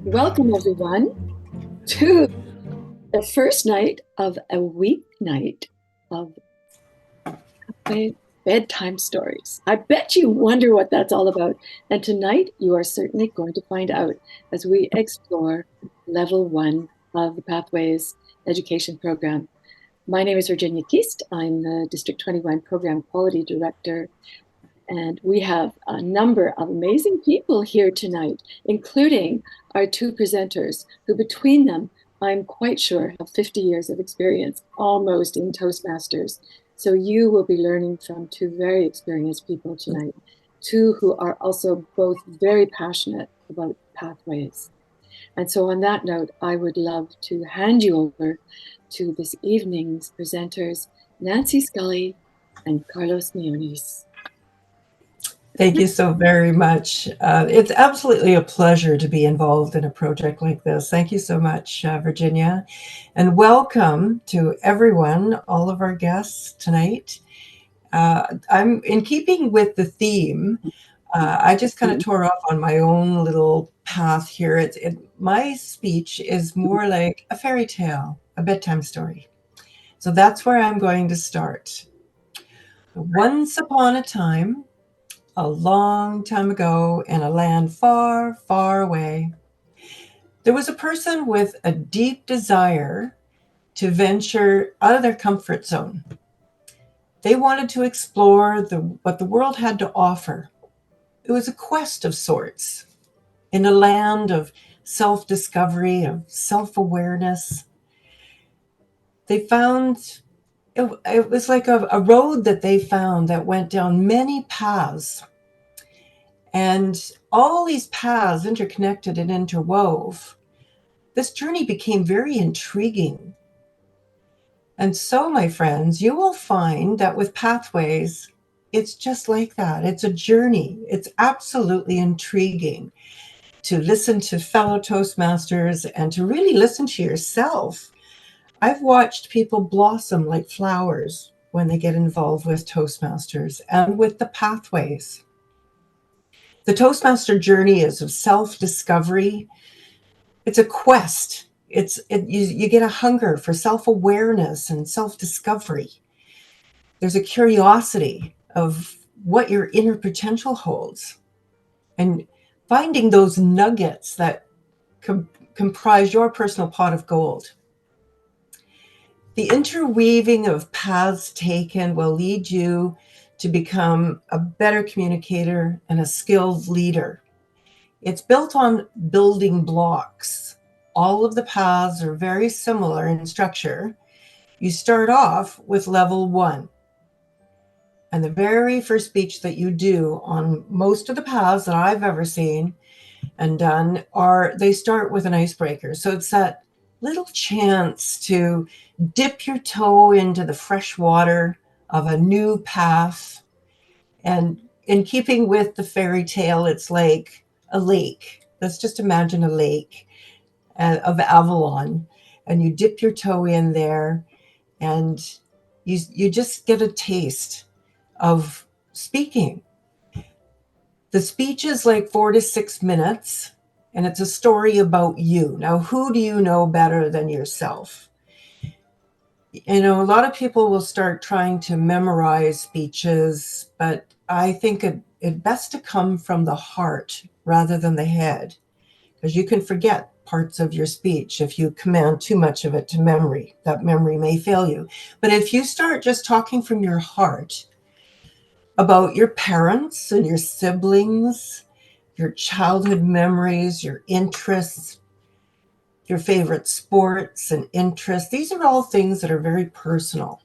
Welcome, everyone, to the first night of a weeknight of bedtime stories. I bet you wonder what that's all about. And tonight, you are certainly going to find out as we explore level one of the Pathways Education Program. My name is Virginia Keast. I'm the District 21 Program Quality Director. And we have a number of amazing people here tonight, including our two presenters, who between them, I'm quite sure, have 50 years of experience almost in Toastmasters. So you will be learning from two very experienced people tonight, two who are also both very passionate about pathways. And so on that note, I would love to hand you over to this evening's presenters, Nancy Scully and Carlos Millones. Thank you so very much. It's absolutely a pleasure to be involved in a project like this. Thank you so much, Virginia. And welcome to everyone, all of our guests tonight. I'm in keeping with the theme. I just kind of tore off on my own little path here. My speech is more like a fairy tale, a bedtime story. So that's where I'm going to start. Once upon a time, a long time ago, in a land far, far away, there was a person with a deep desire to venture out of their comfort zone. They wanted to explore what the world had to offer. It was a quest of sorts in a land of self-discovery, of self-awareness. They found it was like a road that they found that went down many paths. And all these paths interconnected and interwove. This journey became very intriguing. And so, my friends, you will find that with Pathways, it's just like that. It's a journey. It's absolutely intriguing to listen to fellow Toastmasters and to really listen to yourself. I've watched people blossom like flowers when they get involved with Toastmasters and with the Pathways. The Toastmaster journey is of self-discovery. It's a quest. You get a hunger for self-awareness and self-discovery. There's a curiosity of what your inner potential holds and finding those nuggets that comprise your personal pot of gold. The interweaving of paths taken will lead you to become a better communicator and a skilled leader. It's built on building blocks. All of the paths are very similar in structure. You start off with level one. And the very first speech that you do on most of the paths that I've ever seen and done they start with an icebreaker. So it's that little chance to dip your toe into the fresh water of a new path. And in keeping with the fairy tale, it's like a lake. Let's just imagine a lake of Avalon, and you dip your toe in there, and you just get a taste of speaking. The speech is like 4 to 6 minutes, and it's a story about you. Now, who do you know better than yourself? You know, a lot of people will start trying to memorize speeches, but I think it best to come from the heart rather than the head, because you can forget parts of your speech if you command too much of it to memory. That memory may fail you. But if you start just talking from your heart about your parents and your siblings, your childhood memories, your interests, your favorite sports and interests. These are all things that are very personal.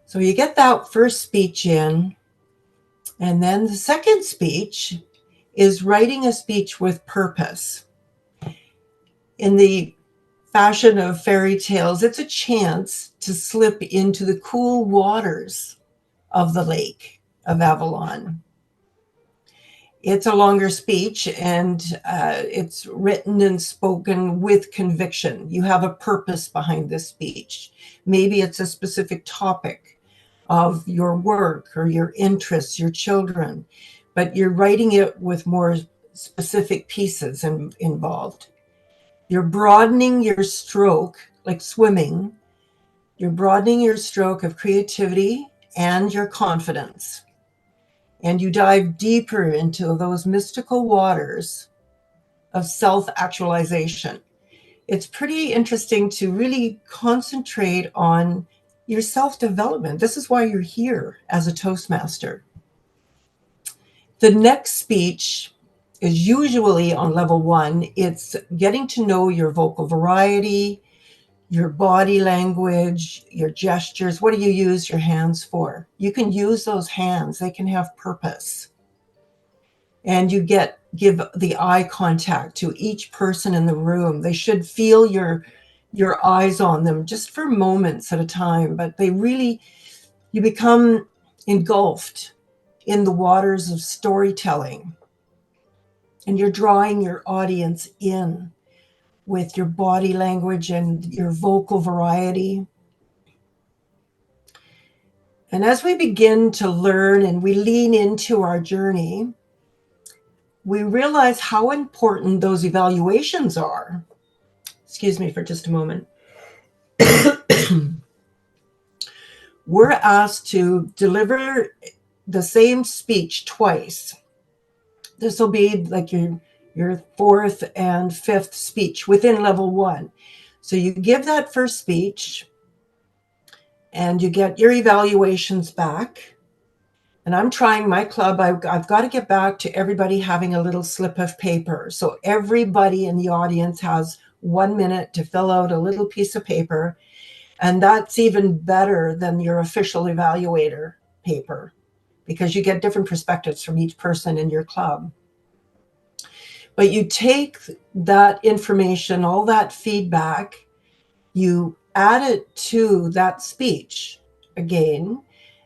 So you get that first speech in, and then the second speech is writing a speech with purpose. In the fashion of fairy tales, it's a chance to slip into the cool waters of the lake of Avalon. It's a longer speech, and it's written and spoken with conviction. You have a purpose behind this speech. Maybe it's a specific topic of your work or your interests, your children, but you're writing it with more specific pieces involved. You're broadening your stroke, like swimming. You're broadening your stroke of creativity and your confidence. And you dive deeper into those mystical waters of self-actualization. It's pretty interesting to really concentrate on your self-development. This is why you're here as a Toastmaster. The next speech is usually on level 1. It's getting to know your vocal variety, your body language, your gestures. What do you use your hands for? You can use those hands. They can have purpose. And you give the eye contact to each person in the room. They should feel your eyes on them just for moments at a time, but you become engulfed in the waters of storytelling, and you're drawing your audience in with your body language and your vocal variety. And as we begin to learn and we lean into our journey, we realize how important those evaluations are. Excuse me for just a moment. We're asked to deliver the same speech twice. This will be like your fourth and fifth speech within level 1. So you give that first speech and you get your evaluations back. And I'm trying my club. I've got to get back to everybody having a little slip of paper. So everybody in the audience has 1 minute to fill out a little piece of paper. And that's even better than your official evaluator paper, because you get different perspectives from each person in your club. But you take that information, all that feedback, you add it to that speech again,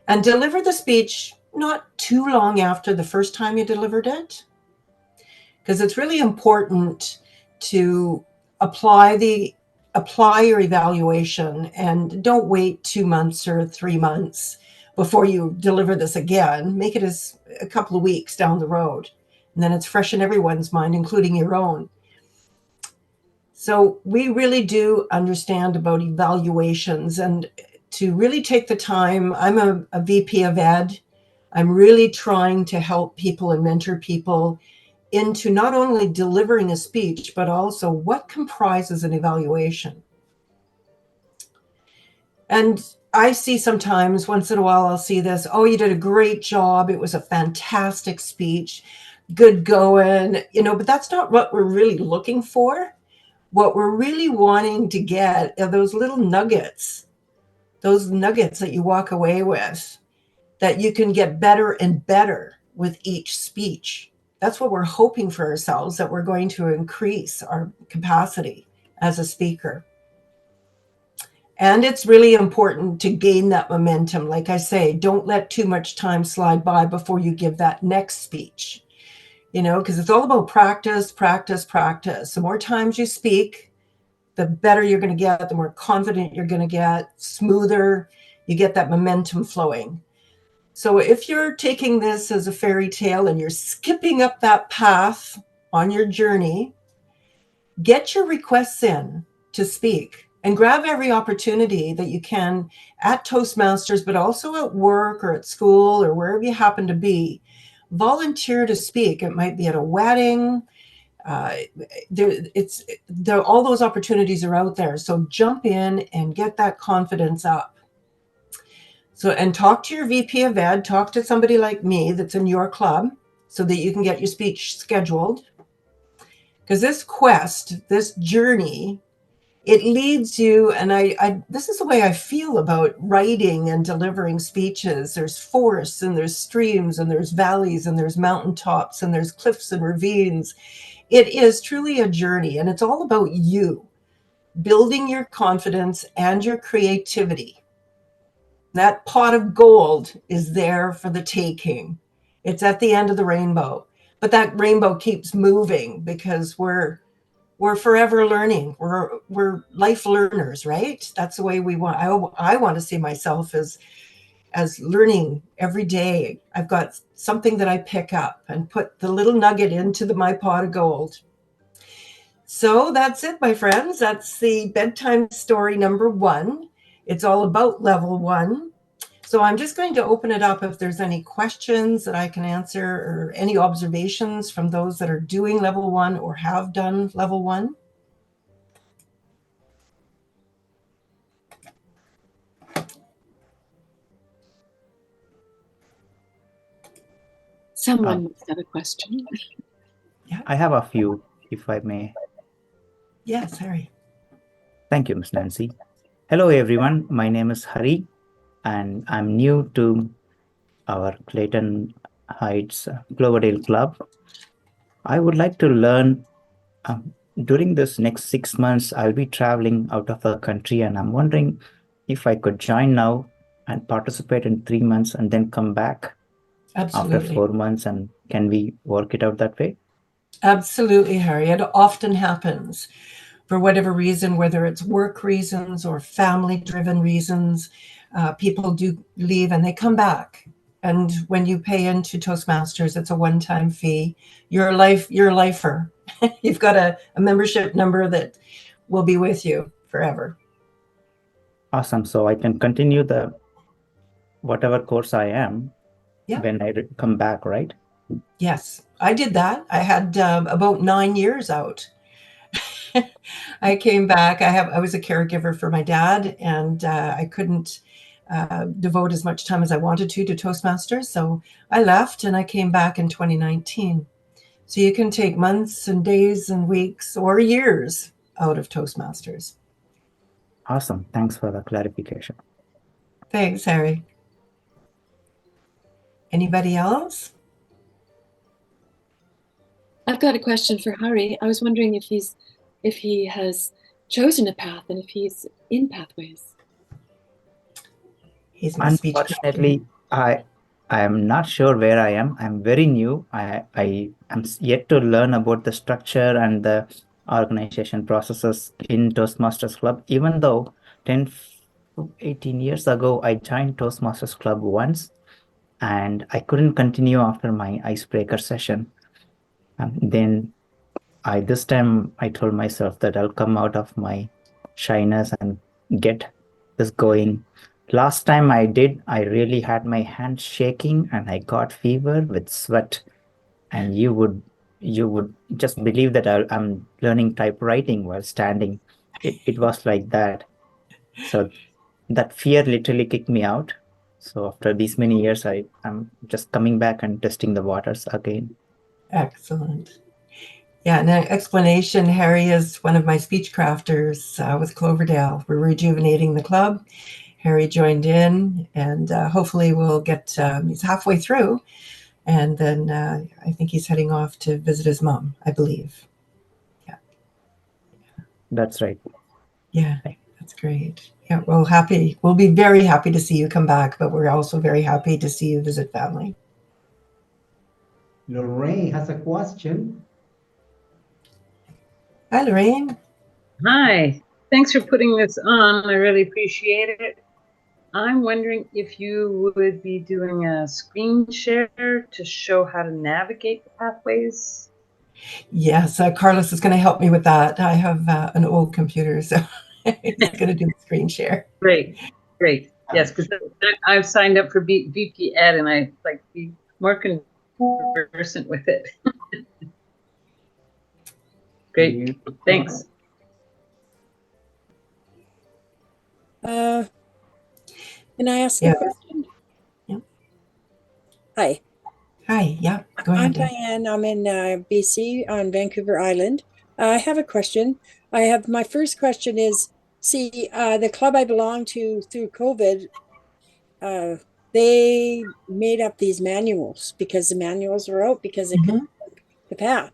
and deliver the speech not too long after the first time you delivered it, because it's really important to apply your evaluation, and don't wait 2 months or 3 months before you deliver this again. Make it as a couple of weeks down the road, and then it's fresh in everyone's mind, including your own. So we really do understand about evaluations, and to really take the time. I'm a VP of Ed. I'm really trying to help people and mentor people into not only delivering a speech, but also what comprises an evaluation. And I see sometimes, once in a while, I'll see this, oh, you did a great job. It was a fantastic speech. Good going, but that's not what we're really looking for. What we're really wanting to get are those little nuggets, that you walk away with, that you can get better and better with each speech. That's what we're hoping for ourselves, that we're going to increase our capacity as a speaker. And it's really important to gain that momentum. Like I say, don't let too much time slide by before you give that next speech, because it's all about practice, practice, practice. The more times you speak, the better you're going to get, the more confident you're going to get, smoother, you get that momentum flowing. So if you're taking this as a fairy tale and you're skipping up that path on your journey, get your requests in to speak and grab every opportunity that you can at Toastmasters, but also at work or at school or wherever you happen to be. Volunteer to speak. It might be at a wedding. All those opportunities are out there. So jump in and get that confidence up. So, and talk to your VP of Ed, talk to somebody like me that's in your club so that you can get your speech scheduled. Because this quest, this journey, it leads you, and this is the way I feel about writing and delivering speeches. There's forests and there's streams and there's valleys and there's mountaintops and there's cliffs and ravines. It is truly a journey, and it's all about you building your confidence and your creativity. That pot of gold is there for the taking. It's at the end of the rainbow, but that rainbow keeps moving because we're forever learning. We're life learners, right? That's the way we want. I want to see myself as as learning every day. I've got something that I pick up and put the little nugget into my pot of gold. So that's it, my friends. That's the bedtime story number 1. It's all about level 1. So I'm just going to open it up if there's any questions that I can answer or any observations from those that are doing level 1 or have done level 1. Someone must have a question. Yeah, I have a few, if I may. Yes, Harry. Thank you, Ms. Nancy. Hello, everyone. My name is Hari, and I'm new to our Clayton Heights Cloverdale Club. I would like to learn. During this next 6 months, I'll be traveling out of the country, and I'm wondering if I could join now and participate in 3 months and then come back Absolutely. after 4 months. And can we work it out that way? Absolutely, Harry. It often happens for whatever reason, whether it's work reasons or family-driven reasons. People do leave and they come back. And when you pay into Toastmasters, it's a one-time fee. You're a lifer. You've got a membership number that will be with you forever. Awesome. So I can continue the whatever course I am when I come back, right? Yes, I did that. I had about 9 years out. I came back. I was a caregiver for my dad, and I couldn't devote as much time as I wanted to Toastmasters. So I left and I came back in 2019. So you can take months and days and weeks or years out of Toastmasters. Awesome. Thanks for the clarification. Thanks, Harry. Anybody else? I've got a question for Hari. I was wondering if he has chosen a path and if he's in Pathways. He's my Unfortunately, I am not sure where I am. I'm very new. I am yet to learn about the structure and the organization processes in Toastmasters Club, even though 10, 18 years ago, I joined Toastmasters Club once, and I couldn't continue after my icebreaker session. Then this time I told myself that I'll come out of my shyness and get this going. Last time I did, I really had my hands shaking and I got fever with sweat. And you would just believe that I'm learning typewriting while standing. It was like that. So that fear literally kicked me out. So after these many years, I'm just coming back and testing the waters again. Excellent. Yeah, and an explanation, Harry is one of my speech crafters with Cloverdale. We're rejuvenating the club. Harry joined in, and hopefully we'll get, he's halfway through, and then I think he's heading off to visit his mom, I believe. Yeah. That's right. Yeah, that's great. Yeah, we'll be very happy to see you come back, but we're also very happy to see you visit family. Lorraine has a question. Hi, Lorraine. Hi. Thanks for putting this on. I really appreciate it. I'm wondering if you would be doing a screen share to show how to navigate the pathways. Yes, Carlos is going to help me with that. I have an old computer, so he's going to do the screen share. Great. Yes, because I've signed up for VP Ed, and I like be more conversant with it. Great. Thanks. Can I ask a question? Yeah. Hi. Hi. Yeah. Go ahead. I'm Diane. I'm in BC on Vancouver Island. I have a question. My first question is, the club I belong to through COVID, they made up these manuals because the manuals were out because it could the path.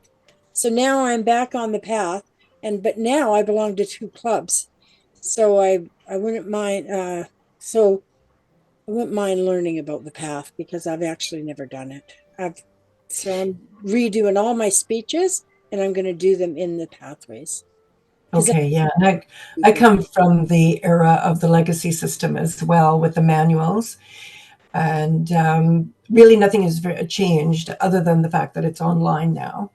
So now I'm back on the path, but now I belong to 2 clubs. So I wouldn't mind I wouldn't mind learning about the path because I've actually never done it. So I'm redoing all my speeches and I'm going to do them in the pathways. Okay, yeah. And I come from the era of the legacy system as well with the manuals. And really nothing has changed other than the fact that it's online now.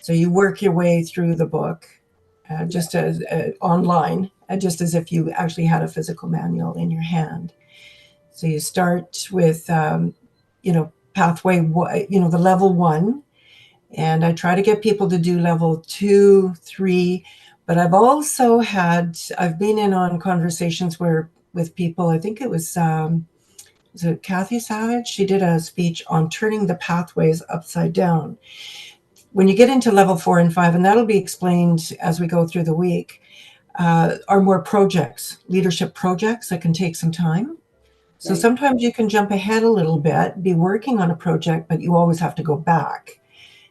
So you work your way through the book just as online, just as if you actually had a physical manual in your hand. So you start with, pathway, the level 1. And I try to get people to do level 2, 3. But I've been in on conversations with people, I think it was it Kathy Savage? She did a speech on turning the pathways upside down. When you get into level 4 and 5, and that'll be explained as we go through the week, are more projects, leadership projects that can take some time. So sometimes you can jump ahead a little bit, be working on a project, but you always have to go back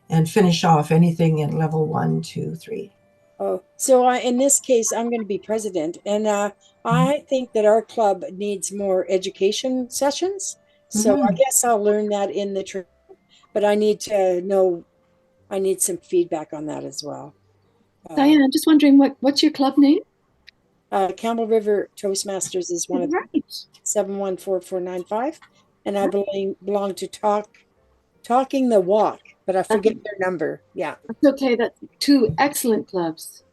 and finish off anything in level 1, 2, 3. Oh, so in this case, I'm going to be president, and I think that our club needs more education sessions. So I guess I'll learn that in the trip, but I need to know, I need some feedback on that as well. Diane, I'm just wondering, what's your club name? Campbell River Toastmasters is one of them, 714495, and I belong to Talking the Walk, but I forget their number. Yeah, that's okay. That's 2 excellent clubs.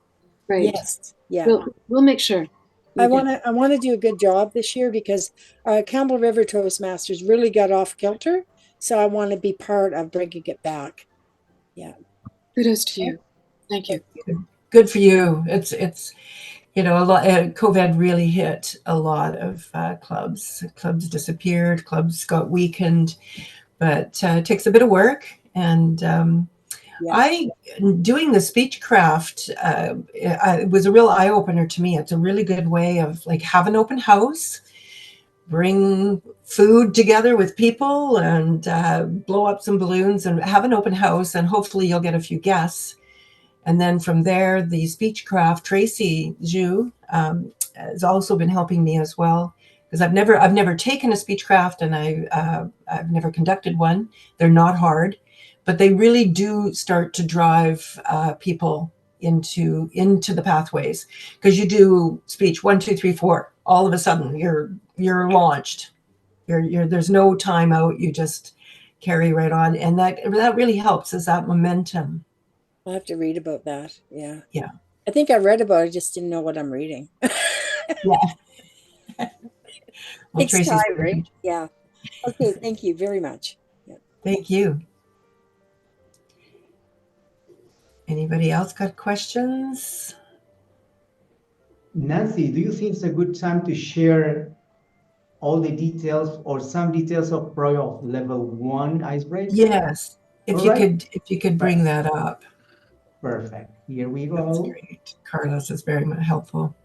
Right. Yes. Yeah. We'll make sure. I want to do a good job this year because Campbell River Toastmasters really got off kilter, so I want to be part of bringing it back. Yeah. Kudos to you. Thank you. Good for you. It's a lot. COVID really hit a lot of clubs. Clubs disappeared. Clubs got weakened. But it takes a bit of work. And doing the Speechcraft, it was a real eye-opener to me. It's a really good way of have an open house, bring food together with people, and blow up some balloons and have an open house, and hopefully you'll get a few guests. And then from there, the Speechcraft, Tracy Zhu has also been helping me as well. Because I've never taken a Speechcraft, and I've never conducted one. They're not hard, but they really do start to drive people into the pathways. Because you do speech 1, 2, 3, 4, all of a sudden you're launched. There's no time out. You just carry right on, and that really helps. Is that momentum? I'll have to read about that. Yeah. Yeah. I think I read about it. I just didn't know what I'm reading. Yeah. Well, Takes time, right? Yeah. Okay. Thank you very much. Yeah. Thank you. Anybody else got questions? Nancy, do you think it's a good time to share all the details or some details of level 1 icebreaker? Yes. If you could bring that up. Perfect. Here we go. That's great. Carlos is very helpful.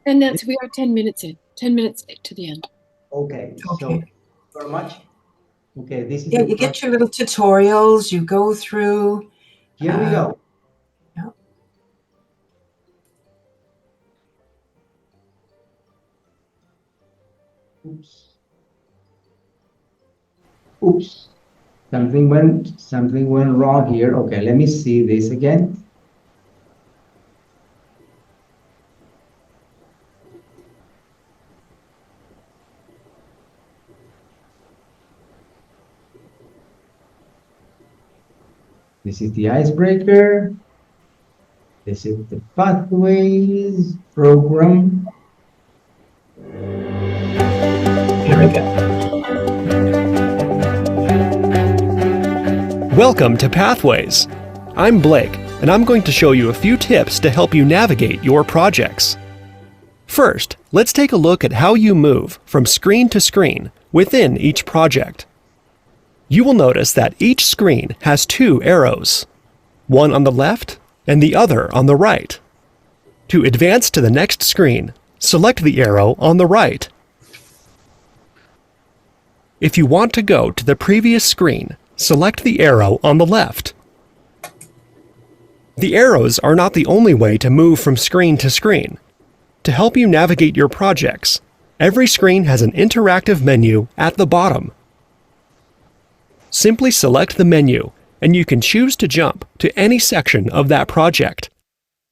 And Nancy, we are 10 minutes in. 10 minutes to the end. Okay. So thank you very much. Okay, this is you get your little tutorials, you go through. Here we go. Yeah. Oops. Something went wrong here. Okay, let me see this again. This is the icebreaker. This is the pathways program. Here we go. Welcome to Pathways. I'm Blake, and I'm going to show you a few tips to help you navigate your projects. First, let's take a look at how you move from screen to screen within each project. You will notice that each screen has 2 arrows, one on the left and the other on the right. To advance to the next screen, select the arrow on the right. If you want to go to the previous screen, select the arrow on the left. The arrows are not the only way to move from screen to screen. To help you navigate your projects, every screen has an interactive menu at the bottom. Simply select the menu, and you can choose to jump to any section of that project.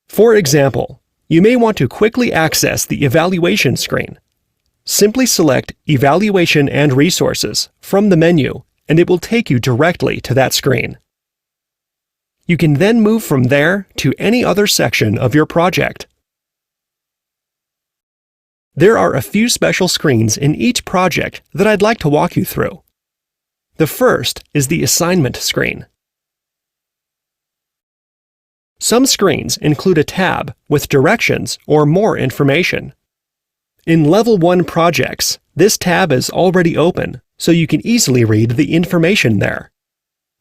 For example, you may want to quickly access the evaluation screen. Simply select Evaluation and Resources from the menu, and it will take you directly to that screen. You can then move from there to any other section of your project. There are a few special screens in each project that I'd like to walk you through. The first is the Assignment screen. Some screens include a tab with directions or more information. In Level 1 projects, this tab is already open, so you can easily read the information there.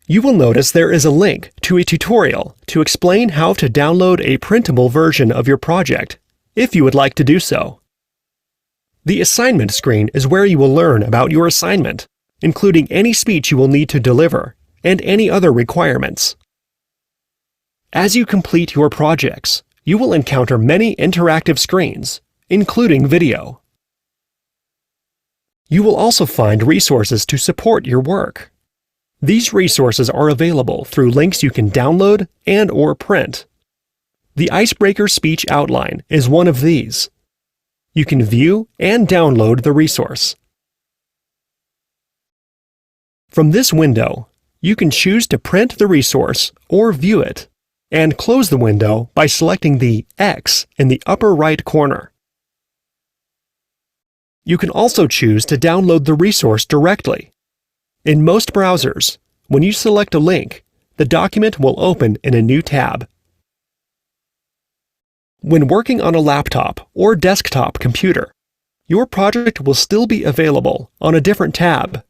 You will notice there is a link to a tutorial to explain how to download a printable version of your project, if you would like to do so. The Assignment screen is where you will learn about your assignment, including any speech you will need to deliver and any other requirements. As you complete your projects, you will encounter many interactive screens, including video. You will also find resources to support your work. These resources are available through links you can download and/or print. The Icebreaker Speech Outline is one of these. You can view and download the resource. From this window, you can choose to print the resource or view it, and close the window by selecting the X in the upper right corner. You can also choose to download the resource directly. In most browsers, when you select a link, the document will open in a new tab. When working on a laptop or desktop computer, your project will still be available on a different tab.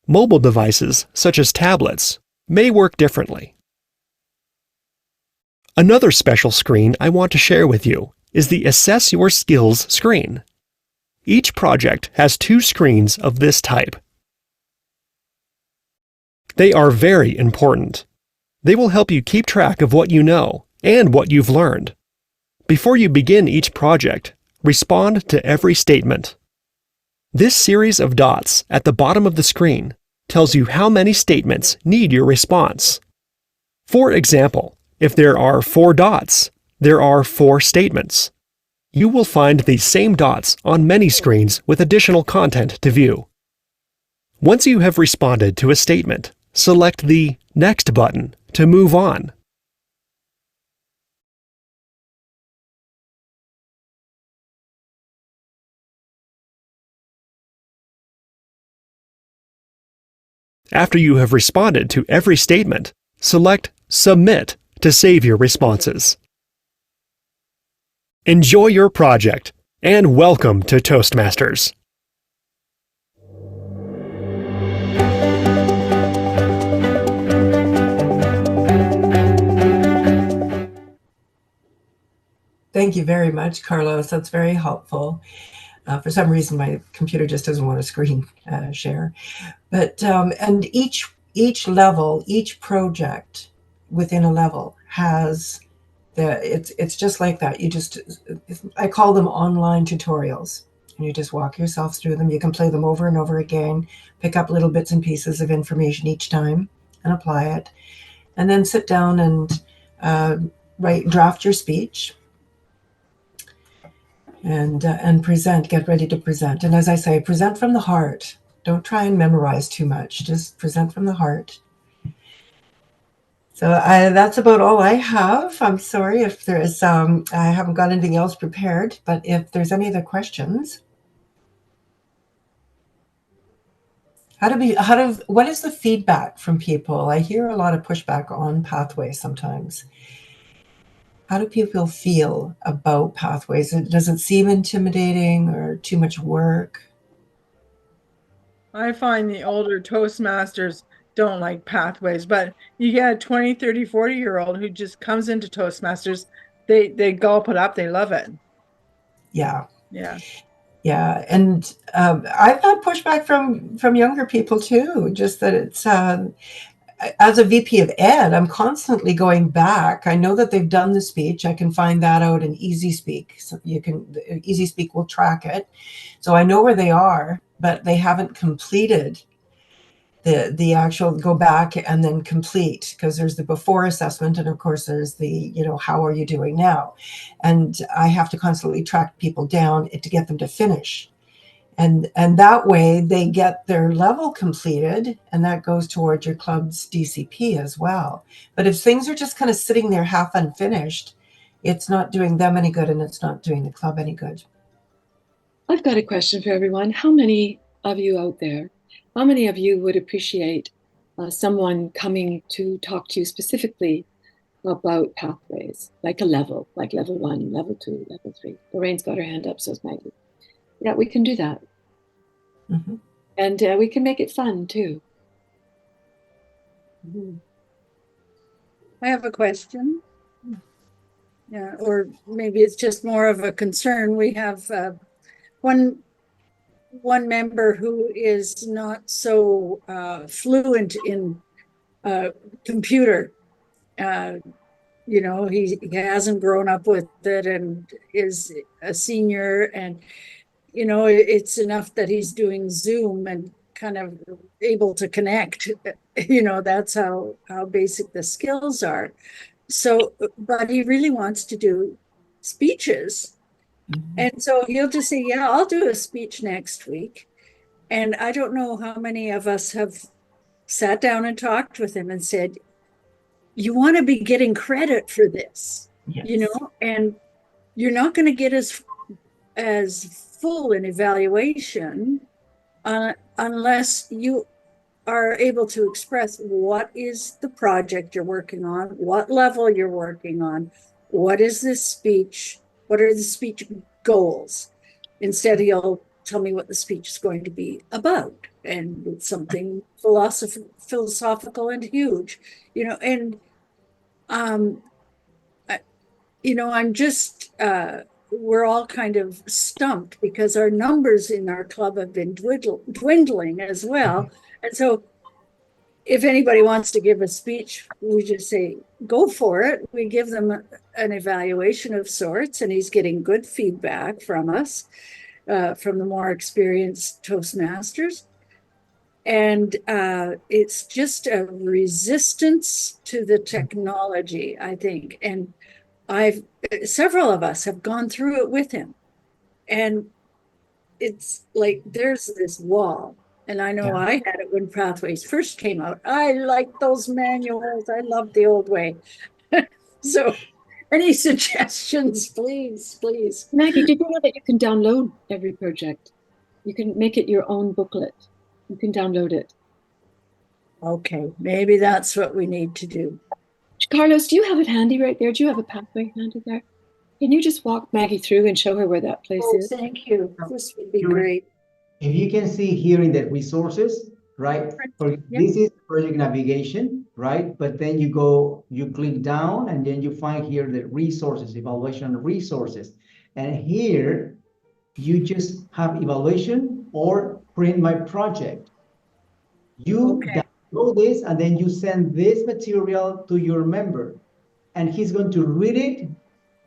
Mobile devices, such as tablets, may work differently. Another special screen I want to share with you is the Assess Your Skills screen. Each project has 2 screens of this type. They are very important. They will help you keep track of what you know and what you've learned. Before you begin each project, respond to every statement. This series of dots at the bottom of the screen tells you how many statements need your response. For example, if there are 4 dots, there are 4 statements. You will find these same dots on many screens with additional content to view. Once you have responded to a statement, select the Next button to move on. After you have responded to every statement, select Submit to save your responses. Enjoy your project, and welcome to Toastmasters. Thank you very much, Carlos. That's very helpful. For some reason, my computer just doesn't want to screen share. But and each level, each project within a level has it's just like that. I call them online tutorials, and you just walk yourself through them. You can play them over and over again, pick up little bits and pieces of information each time and apply it, and then sit down and draft your speech. And present, get ready to present. And as I say, present from the heart. Don't try and memorize too much. Just present from the heart. So that's about all I have. I'm sorry if there is, I haven't got anything else prepared, but if there's any other questions. What is the feedback from people? I hear a lot of pushback on Pathways sometimes. How do people feel about Pathways? Does it seem intimidating or too much work? I find the older Toastmasters don't like Pathways, but you get a 20, 30, 40-year-old who just comes into Toastmasters, they gulp it up, they love it. Yeah. Yeah. Yeah. And I've had pushback from younger people too, just that it's... as a VP of Ed, I'm constantly going back. I know that they've done the speech. I can find that out in Easy Speak. So Easy Speak will track it. So I know where they are, but they haven't completed the actual go back and then complete, because there's the before assessment. And of course there's the, how are you doing now? And I have to constantly track people down to get them to finish. And that way they get their level completed, and that goes towards your club's DCP as well. But if things are just kind of sitting there half unfinished, it's not doing them any good, and it's not doing the club any good. I've got a question for everyone. How many of you out there, how many of you would appreciate someone coming to talk to you specifically about pathways, like a level, like level 1, level 2, level 3? Lorraine's got her hand up, so is Maggie. Yeah, we can do that. Mm-hmm. And we can make it fun too. Mm-hmm. I have a question. Yeah, or maybe it's just more of a concern. We have one member who is not so fluent in computer. You know, he hasn't grown up with it and is a senior, and you know, it's enough that he's doing Zoom and kind of able to connect. You know, that's how basic the skills are. So, but he really wants to do speeches. Mm-hmm. And so he'll just say, yeah, I'll do a speech next week. And I don't know how many of us have sat down and talked with him and said, you want to be getting credit for this, Yes. you know, and you're not going to get as full an evaluation unless you are able to express what is the project you're working on, what level you're working on, what is this speech, what are the speech goals. Instead, he'll tell me what the speech is going to be about, and it's something philosophical and huge, you know. And you know, I'm just we're all kind of stumped because our numbers in our club have been dwindling as well. And so if anybody wants to give a speech, we just say, go for it. We give them an evaluation of sorts, and he's getting good feedback from us, from the more experienced Toastmasters. And it's just a resistance to the technology, I think. And several of us have gone through it with him. And it's like there's this wall. And I know I had it when Pathways first came out. I liked those manuals. I loved the old way. So any suggestions, please, please. Maggie, did you know that you can download every project? You can make it your own booklet. You can download it. Okay, maybe that's what we need to do. Carlos, do you have it handy right there? Do you have a pathway handy there? Can you just walk Maggie through and show her where that place is? Thank you. This would be great. If you can see here in the resources, right? This is project navigation, right? But then you click down, and then you find here the resources, evaluation resources. And here you just have evaluation or print my project. You download this, and then you send this material to your member, and he's going to read it,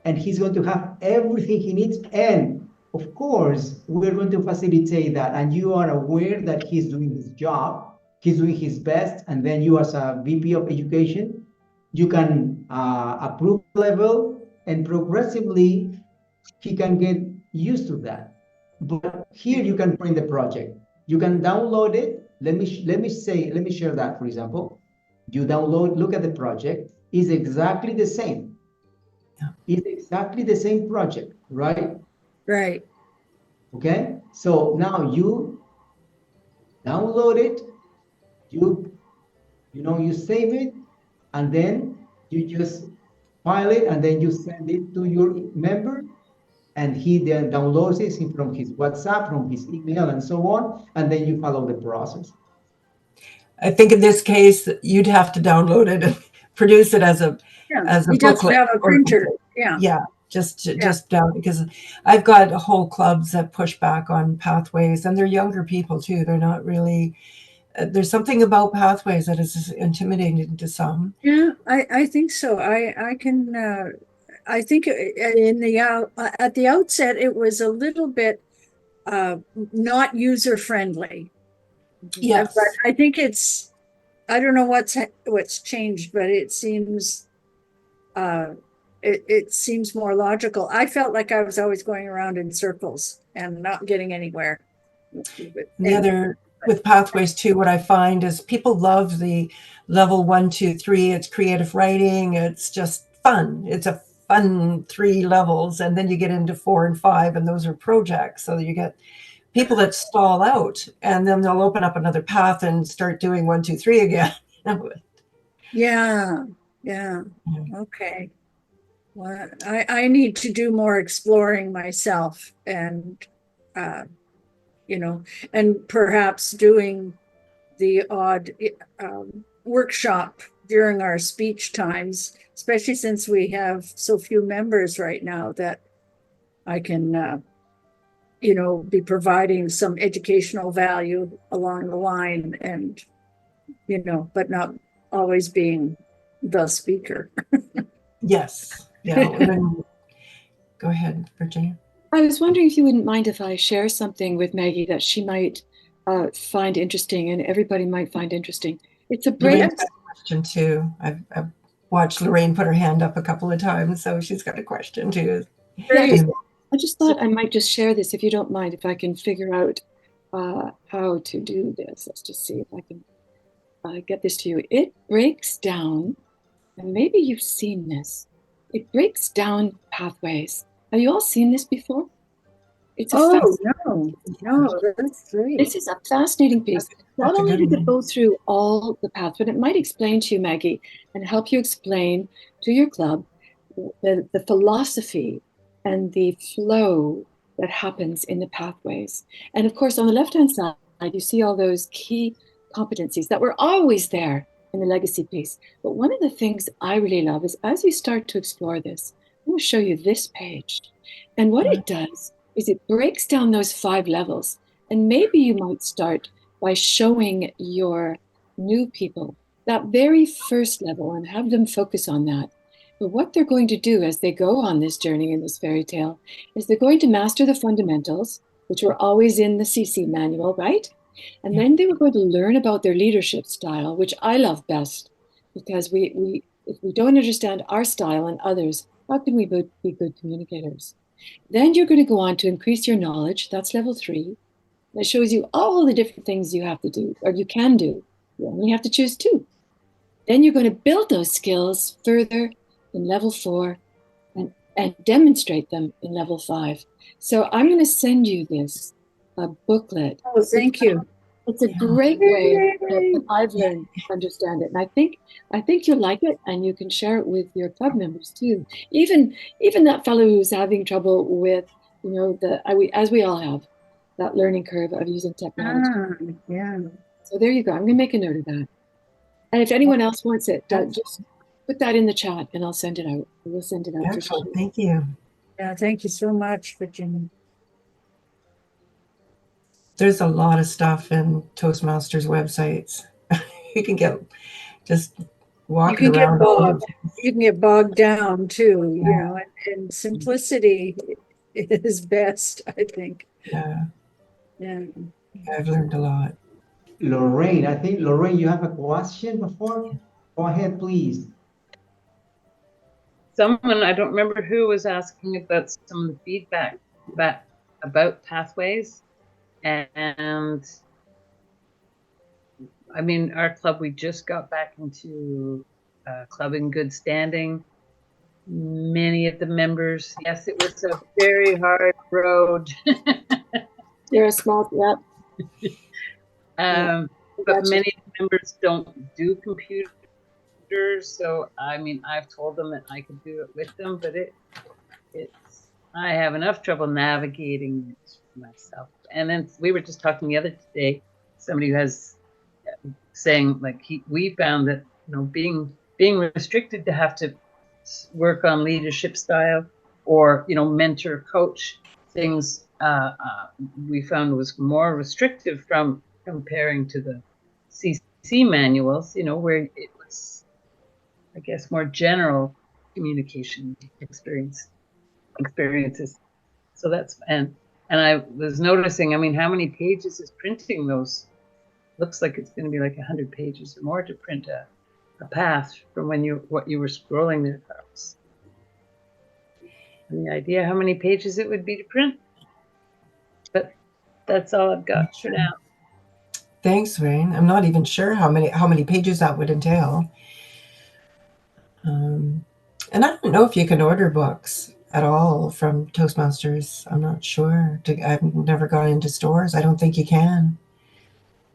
and he's going to have everything he needs. And of course, we're going to facilitate that. And you are aware that he's doing his job, he's doing his best. And then you, as a VP of education, you can approve level, and progressively he can get used to that. But here you can print the project. You can download it. Let me share that, for example. You download, look at the project, is exactly the same. It's exactly the same project, right? Right. Okay, so now you download it, you save it, and then you just file it, and then you send it to your member, and he then downloads it from his WhatsApp, from his email, and so on, and then you follow the process. I think in this case, you'd have to download it and produce it as a he doesn't have a printer. Just down, because I've got whole clubs that push back on pathways, and they're younger people too. They're not really. There's something about pathways that is intimidating to some. Yeah, I think so. I can. I think in the at the outset it was a little bit not user friendly. Yes, but I think it's. I don't know what's changed, but it seems. It seems more logical. I felt like I was always going around in circles and not getting anywhere. The other with Pathways too, what I find is people love the level 1, 2, 3. It's creative writing. It's just fun. It's a fun 3 levels. And then you get into 4 and 5, and those are projects. So you get people that stall out, and then they'll open up another path and start doing 1, 2, 3 again. Yeah. Okay. Well, I need to do more exploring myself, and and perhaps doing the odd workshop during our speech times, especially since we have so few members right now, that I can be providing some educational value along the line, and but not always being the speaker. Yes. Yeah. Go ahead, Virginia. I was wondering if you wouldn't mind if I share something with Maggie that she might find interesting, and everybody might find interesting. It's a break. Lorraine's got a question too. I've watched Lorraine put her hand up a couple of times, so she's got a question too. Yeah, I just thought I might just share this, if you don't mind, if I can figure out how to do this. Let's just see if I can get this to you. It breaks down, and maybe you've seen this. It breaks down pathways. Have you all seen this before? It's no, that's great. This is a fascinating piece. Not only did it go through all the paths, but it might explain to you, Maggie, and help you explain to your club the philosophy and the flow that happens in the pathways. And of course, on the left-hand side, you see all those key competencies that were always there in the legacy piece. But one of the things I really love is, as you start to explore this, I'm going to show you this page. And what it does is it breaks down those 5 levels. And maybe you might start by showing your new people that very first level and have them focus on that. But what they're going to do as they go on this journey in this fairy tale is they're going to master the fundamentals, which were always in the CC manual, right? And then they were going to learn about their leadership style, which I love best, because if we don't understand our style and others, how can we be good communicators? Then you're going to go on to increase your knowledge. That's level 3. That shows you all the different things you have to do, or you can do. You only have to choose 2. Then you're going to build those skills further in level 4 and demonstrate them in level 5. So I'm going to send you this booklet. Oh, thank you. It's a great way that I've learned to understand it. And I think you'll like it, and you can share it with your club members too. Even that fellow who's having trouble with, as we all have, that learning curve of using technology. So there you go. I'm going to make a note of that. And if anyone else wants it, just put that in the chat and I'll send it out. We'll send it out. Excellent. For sure. Thank you. Yeah, thank you so much, Virginia. There's a lot of stuff in Toastmasters websites. You can get just walking around. You can get bogged down too, and simplicity is best, I think. Yeah. Yeah. I've learned a lot. Lorraine, I think, Lorraine, you have a question before? Go ahead, please. Someone, I don't remember who, was asking about some of the feedback about pathways. And I mean, our club, we just got back into club in good standing. Many of the members, yes, it was a very hard road. You're a small, but many members don't do computers. So, I mean, I've told them that I could do it with them, but I have enough trouble navigating it myself. And then we were just talking the other day, somebody who has saying, like, we found that, being restricted to have to work on leadership style or, mentor, coach things, we found was more restrictive from comparing to the CC manuals, where it was, I guess, more general communication experiences. So that's, and I was noticing, I mean, how many pages is printing those? Looks like it's going to be like 100 pages or more to print a path from what you were scrolling there, Carlos. Any idea how many pages it would be to print? But That's all I've got for now. Thanks, Wayne. I'm not even sure how many pages that would entail. And I don't know if you can order books at all from Toastmasters. I'm not sure. I've never gone into stores. I don't think you can.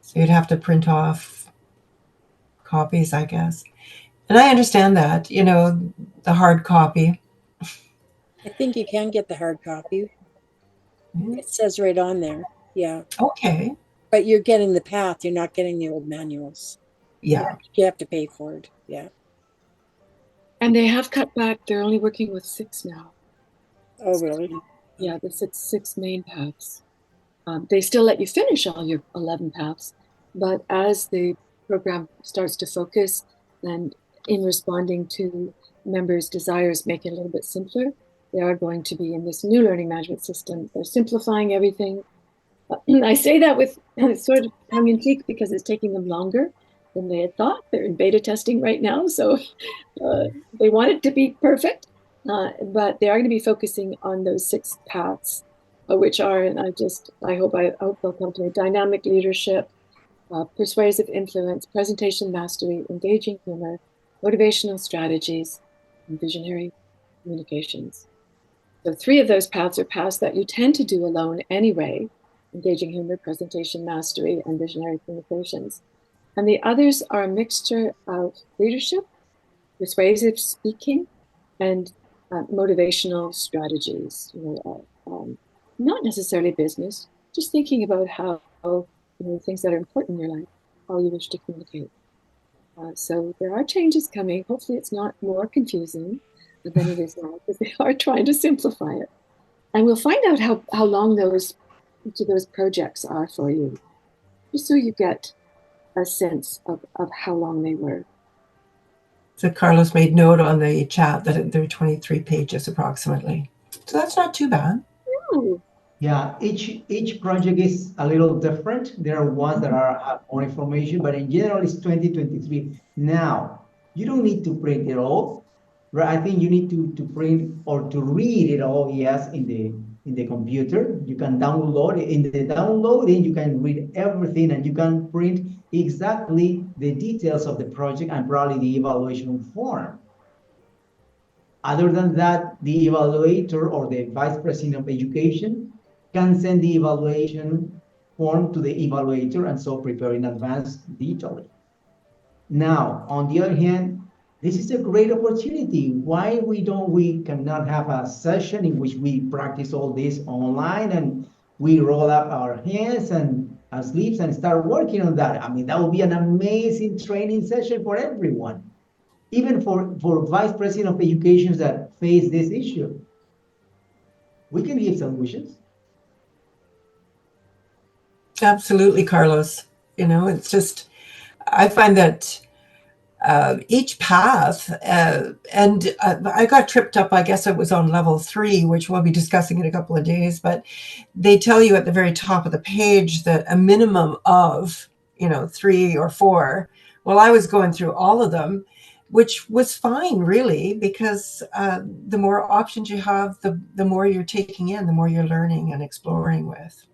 So you'd have to print off copies, I guess. And I understand that, the hard copy. I think you can get the hard copy. It says right on there. Yeah. Okay. But you're getting the path. You're not getting the old manuals. Yeah. You have to pay for it. Yeah. And they have cut back. They're only working with 6 now. Oh, really? Yeah, the six main paths. They still let you finish all your 11 paths, but as the program starts to focus and in responding to members' desires, make it a little bit simpler, they are going to be in this new learning management system. They're simplifying everything. I say that with sort of tongue in cheek because it's taking them longer than they had thought. They're in beta testing right now, so they want it to be perfect, but they are going to be focusing on those 6 paths, which are, and I hope they'll come to me: dynamic leadership, persuasive influence, presentation mastery, engaging humor, motivational strategies, and visionary communications. So 3 of those paths are paths that you tend to do alone anyway: engaging humor, presentation mastery, and visionary communications. And the others are a mixture of leadership, persuasive speaking, and motivational strategies. Not necessarily business, just thinking about how things that are important in your life, how you wish to communicate. So there are changes coming. Hopefully it's not more confusing than it is now, because they are trying to simplify it. And we'll find out how long each of those projects are for you, just so you get a sense of how long they were. So Carlos made note on the chat that they're 23 pages approximately. So that's not too bad. Ooh. Yeah, each project is a little different. There are ones that have more information, but in general, it's 2023. Now, you don't need to print it all, right? I think you need to print or to read it all, yes, in the computer. You can download it. In the downloading, you can read everything, and you can print exactly the details of the project and probably the evaluation form. Other than that, the evaluator or the vice president of education can send the evaluation form to the evaluator and so prepare in advance digitally. Now, on the other hand, this is a great opportunity. Why we cannot have a session in which we practice all this online and we roll up our hands and our sleeves and start working on that? I mean, that would be an amazing training session for everyone, even for vice president of education that face this issue. We can give solutions. Absolutely, Carlos. It's just, I find that each path, and I got tripped up, I guess it was on level 3, which we'll be discussing in a couple of days, but they tell you at the very top of the page that a minimum of, 3 or 4. Well, I was going through all of them, which was fine, really, because the more options you have, the more you're taking in, the more you're learning and exploring with.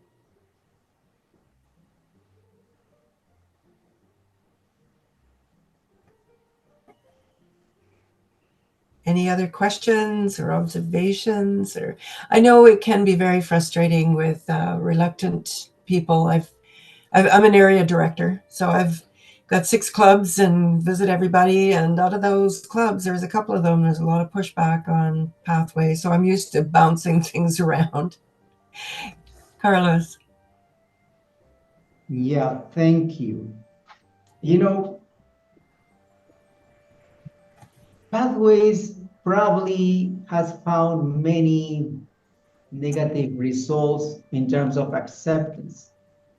Any other questions or observations? Or I know it can be very frustrating with reluctant people. I'm an area director, so I've got 6 clubs and visit everybody. And out of those clubs, there's a couple of them, there's a lot of pushback on Pathway. So I'm used to bouncing things around. Carlos. Yeah, thank you. Pathways probably has found many negative results in terms of acceptance.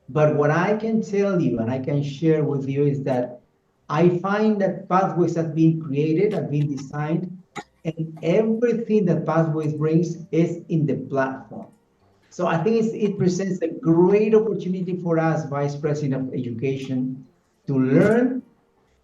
But what I can tell you and I can share with you is that I find that Pathways have been created, have been designed, and everything that Pathways brings is in the platform. So I think it presents a great opportunity for us, Vice President of Education, to learn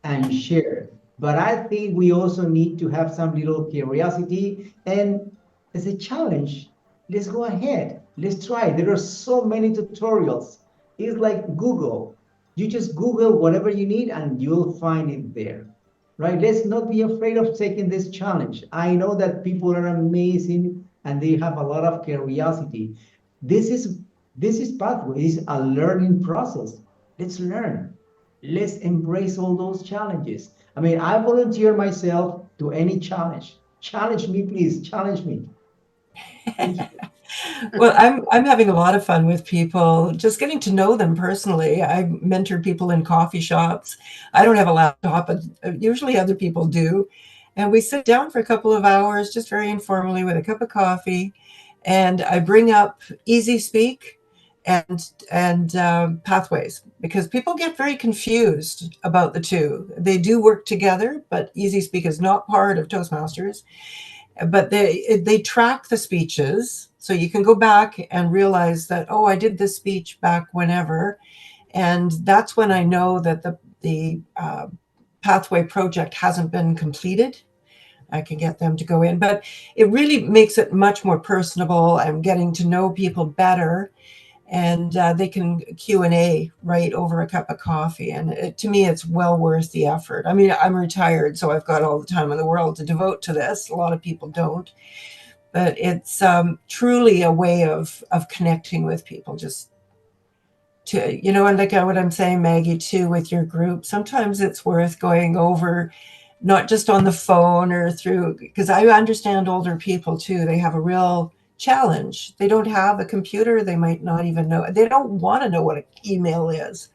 and share. But I think we also need to have some little curiosity, and as a challenge, let's go ahead. Let's try. There are so many tutorials. It's like Google. You just Google whatever you need and you'll find it there, right? Let's not be afraid of taking this challenge. I know that people are amazing and they have a lot of curiosity. This is this is pathway. It's a learning process. Let's learn. Let's embrace all those challenges. I mean, I volunteer myself to any challenge. Challenge me, please. Challenge me. Thank you. Well, I'm having a lot of fun with people, just getting to know them personally. I mentor people in coffee shops. I don't have a laptop, but usually other people do. And we sit down for a couple of hours, just very informally with a cup of coffee. And I bring up easy speak and pathways, because people get very confused about the two. They do work together, but easy speak is not part of Toastmasters. But they track the speeches, so you can go back and realize that, oh, I did this speech back whenever, and that's when I know that the pathway project hasn't been completed. I can get them to go in, but it really makes it much more personable. I'm getting to know people better, and they can Q&A right over a cup of coffee. And to me, it's well worth the effort. I mean, I'm retired, so I've got all the time in the world to devote to this. A lot of people don't. But it's truly a way of connecting with people, just to, and like what I'm saying, Maggie, too, with your group, sometimes it's worth going over, not just on the phone or through, because I understand older people, too. They have a real challenge. They don't have a computer. They might not even know. They don't want to know what an email is.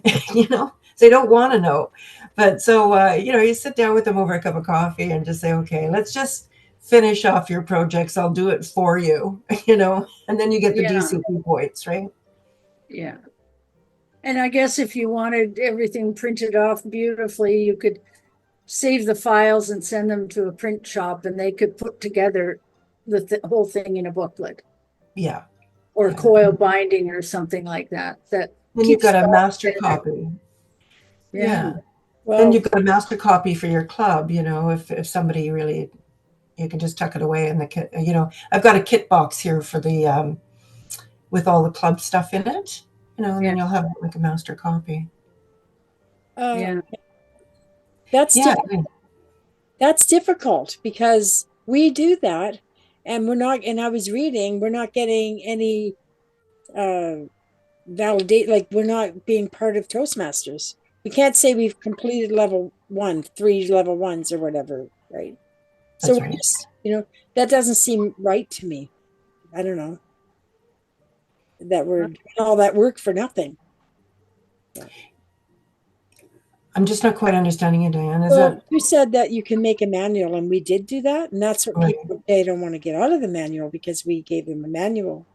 They don't want to know. But so, you sit down with them over a cup of coffee and just say, okay, let's just finish off your projects. I'll do it for you, and then you get the DCP points, right? Yeah. And I guess if you wanted everything printed off beautifully, you could save the files and send them to a print shop, and they could put together the whole thing in a booklet. Yeah. Or coil binding or something like that. Then you've got a master copy. Yeah. Well, then you've got a master copy for your club, if somebody really, you can just tuck it away in the kit. I've got a kit box here for the, with all the club stuff in it, and then you'll have like a master copy. That's difficult because we do that, and we're not. And I was reading, we're not getting any validate. Like, we're not being part of Toastmasters. We can't say we've completed level 1, 3 level 1s or whatever, right? So we're just, that doesn't seem right to me. I don't know that we're doing all that work for nothing. I'm just not quite understanding you, Diane. You said that you can make a manual, and we did do that, and that's what people, they don't want to get out of the manual because we gave them a manual.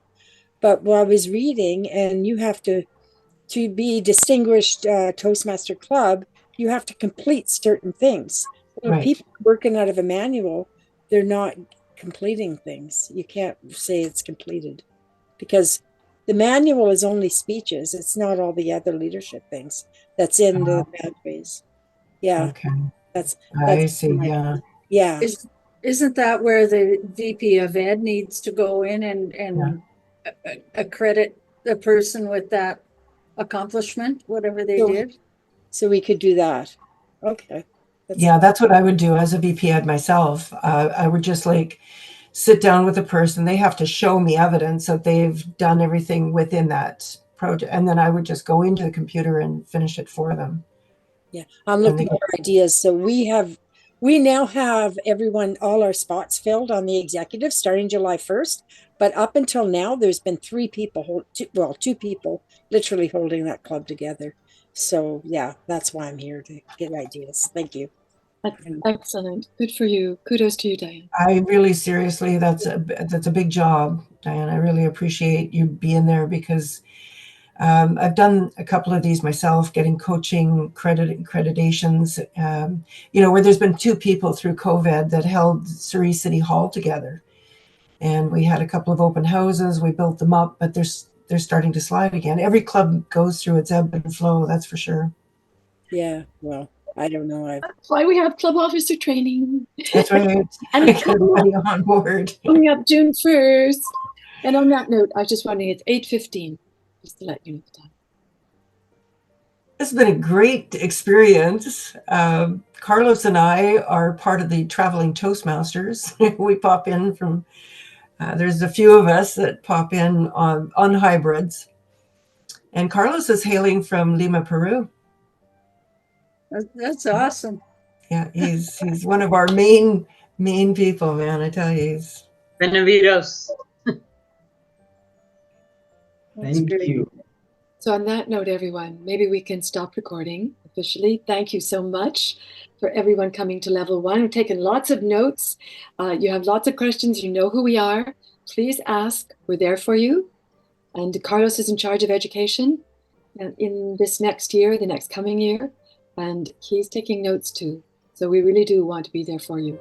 But while I was reading, and you have to be distinguished Toastmaster Club, you have to complete certain things. When people working out of a manual, they're not completing things. You can't say it's completed because the manual is only speeches. It's not all the other leadership things that's in the pathways. Yeah. Okay. That's I see. Yeah. Isn't that where the VP of Ed needs to go in and accredit the person with that accomplishment, whatever they did? So we could do that. Okay. That's what I would do as a VP Ed myself. I would just sit down with a person. They have to show me evidence that they've done everything within that project. And then I would just go into the computer and finish it for them. Yeah. I'm looking for ideas. So we now have all our spots filled on the executive starting July 1st. But up until now, there's been 2 people literally holding that club together. So that's why I'm here, to get ideas. Thank you. That's excellent. Good for you. Kudos to you, Diane. I really, seriously, that's a big job, Diane. I really appreciate you being there because I've done a couple of these myself, getting coaching accreditations, where there's been 2 people through COVID that held Surrey City Hall together. And we had a couple of open houses. We built them up, but they're starting to slide again. Every club goes through its ebb and flow, that's for sure. Yeah, well, I don't know. That's why we have club officer training. That's right. And it's everybody on board. Coming up June 1st. And on that note, I was just wondering, it's 8:15, just to let you know the time. It's been a great experience. Carlos and I are part of the traveling Toastmasters. We pop in from, there's a few of us that pop in on hybrids. And Carlos is hailing from Lima, Peru. That's awesome. Yeah, he's one of our main people, man. I tell you, he's Benavidos. Thank you. So on that note, everyone, maybe we can stop recording officially. Thank you so much for everyone coming to level 1. I've taken lots of notes. You have lots of questions. You know who we are. Please ask. We're there for you. And Carlos is in charge of education in this next year, the next coming year. And he's taking notes too. So we really do want to be there for you.